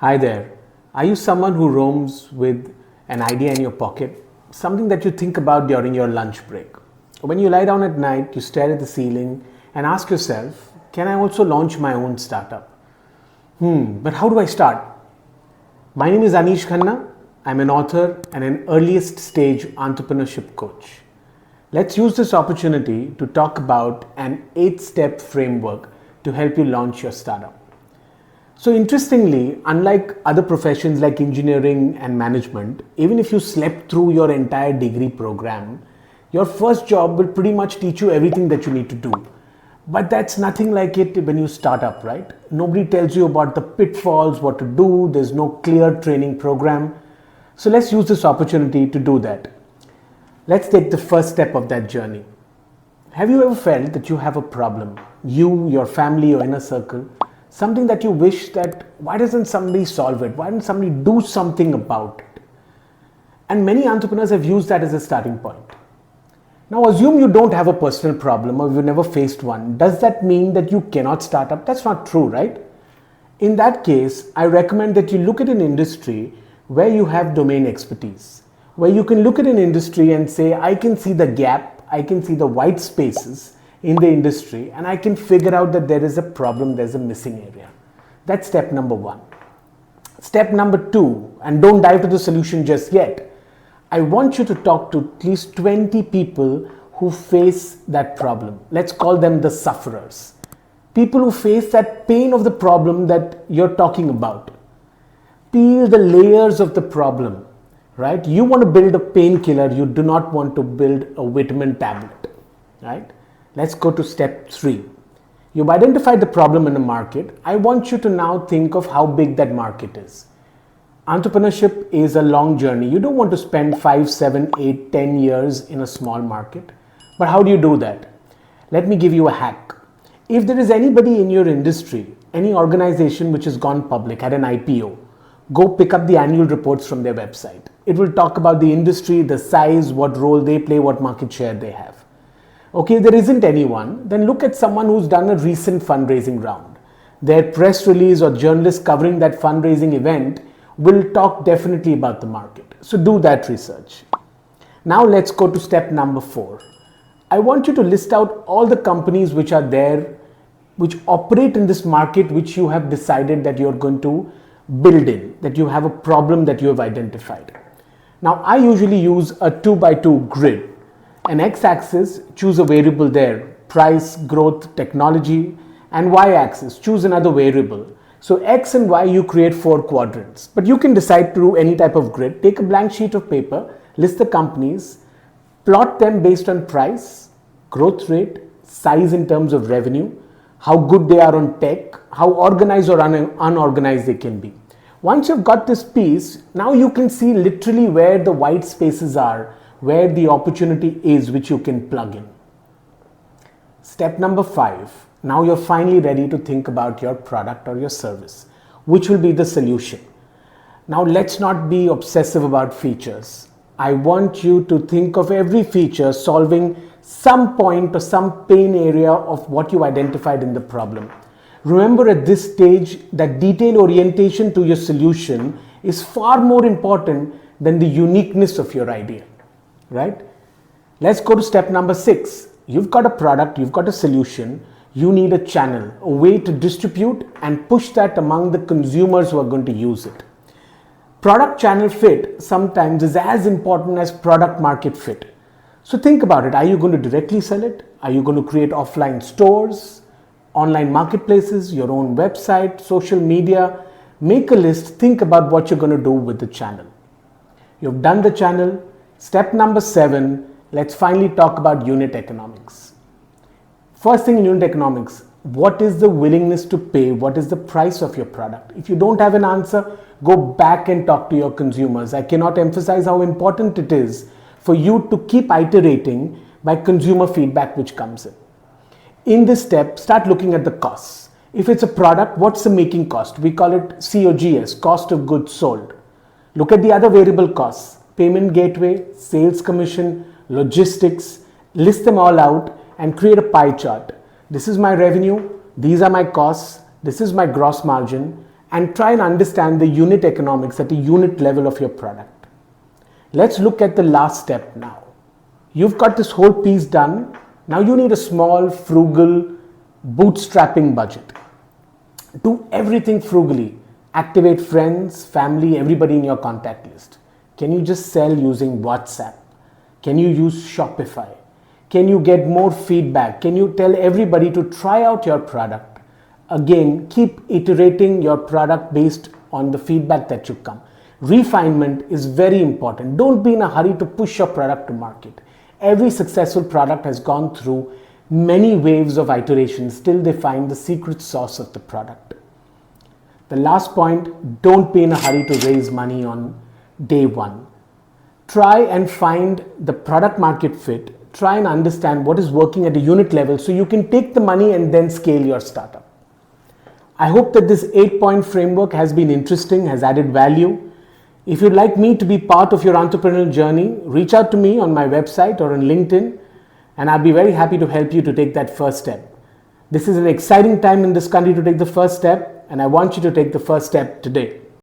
Hi there. Are you someone who roams with an idea in your pocket? Something that you think about during your lunch break? When you lie down at night, you stare at the ceiling and ask yourself, can I also launch my own startup? But how do I start? My name is Aneesh Khanna. I'm an author and an earliest stage entrepreneurship coach. Let's use this opportunity to talk about an 8-step framework to help you launch your startup. So interestingly, unlike other professions like engineering and management, even if you slept through your entire degree program, your first job will pretty much teach you everything that you need to do. But that's nothing like it when you start up, right? Nobody tells you about the pitfalls, what to do. There's no clear training program. So let's use this opportunity to do that. Let's take the first step of that journey. Have you ever felt that you have a problem? You, your family, your inner circle, something that you wish that, why doesn't somebody solve it? Why doesn't somebody do something about it? And many entrepreneurs have used that as a starting point. Now assume you don't have a personal problem or you've never faced one. Does that mean that you cannot start up? That's not true, right? In that case, I recommend that you look at an industry where you have domain expertise, where you can look at an industry and say, I can see the gap, I can see the white spaces in the industry, and I can figure out that there is a problem, there's a missing area. That's step number one. Step number two, and don't dive to the solution just yet. I want you to talk to at least 20 people who face that problem. Let's call them the sufferers. People who face that pain of the problem that you're talking about. Peel the layers of the problem, right? You want to build a painkiller, you do not want to build a vitamin tablet, right? Let's go to step 3. You've identified the problem in the market. I want you to now think of how big that market is. Entrepreneurship is a long journey. You don't want to spend 5, 7, 8, 10 years in a small market. But how do you do that? Let me give you a hack. If there is anybody in your industry, any organization which has gone public, had an IPO, go pick up the annual reports from their website. It will talk about the industry, the size, what role they play, what market share they have. Okay, if there isn't anyone, then look at someone who's done a recent fundraising round. Their press release or journalists covering that fundraising event will talk definitely about the market. So do that research. Now let's go to step number 4. I want you to list out all the companies which are there, which operate in this market, which you have decided that you're going to build in, that you have a problem that you have identified. Now I usually use a 2x2 grid. An x-axis, choose a variable there, price, growth, technology, and y-axis, choose another variable. So x and y, you create 4 quadrants, but you can decide to do any type of grid. Take a blank sheet of paper, list the companies, plot them based on price, growth rate, size in terms of revenue, how good they are on tech, how organized or unorganized they can be. Once you've got this piece, now you can see literally where the white spaces are, where the opportunity is which you can plug in. Step number 5. Now you're finally ready to think about your product or your service, which will be the solution. Now let's not be obsessive about features. I want you to think of every feature solving some point or some pain area of what you identified in the problem. Remember at this stage that detail orientation to your solution is far more important than the uniqueness of your idea. Right? Let's go to step number 6. You've got a product, you've got a solution, you need a channel, a way to distribute and push that among the consumers who are going to use it. Product channel fit sometimes is as important as product market fit. So think about it. Are you going to directly sell it? Are you going to create offline stores, online marketplaces, your own website, social media? Make a list, think about what you're going to do with the channel. You've done the channel. Step number 7, let's finally talk about unit economics. First thing in unit economics, what is the willingness to pay? What is the price of your product? If you don't have an answer, go back and talk to your consumers. I cannot emphasize how important it is for you to keep iterating by consumer feedback which comes in. In this step, start looking at the costs. If it's a product, what's the making cost? We call it COGS, cost of goods sold. Look at the other variable costs. Payment gateway, sales commission, logistics, list them all out and create a pie chart. This is my revenue, these are my costs, this is my gross margin, and try and understand the unit economics at the unit level of your product. Let's look at the last step now. You've got this whole piece done. Now you need a small, frugal, bootstrapping budget. Do everything frugally. Activate friends, family, everybody in your contact list. Can you just sell using WhatsApp? Can you use Shopify? Can you get more feedback? Can you tell everybody to try out your product? Again, keep iterating your product based on the feedback that you come. Refinement is very important. Don't be in a hurry to push your product to market. Every successful product has gone through many waves of iterations till they find the secret sauce of the product. The last point, don't be in a hurry to raise money on day one. Try and find the product market fit. Try and understand what is working at a unit level so you can take the money and then scale your startup. I hope that this 8-point framework has been interesting, has added value. If you'd like me to be part of your entrepreneurial journey, reach out to me on my website or on LinkedIn, and I'll be very happy to help you to take that first step. This is an exciting time in this country to take the first step, and I want you to take the first step today.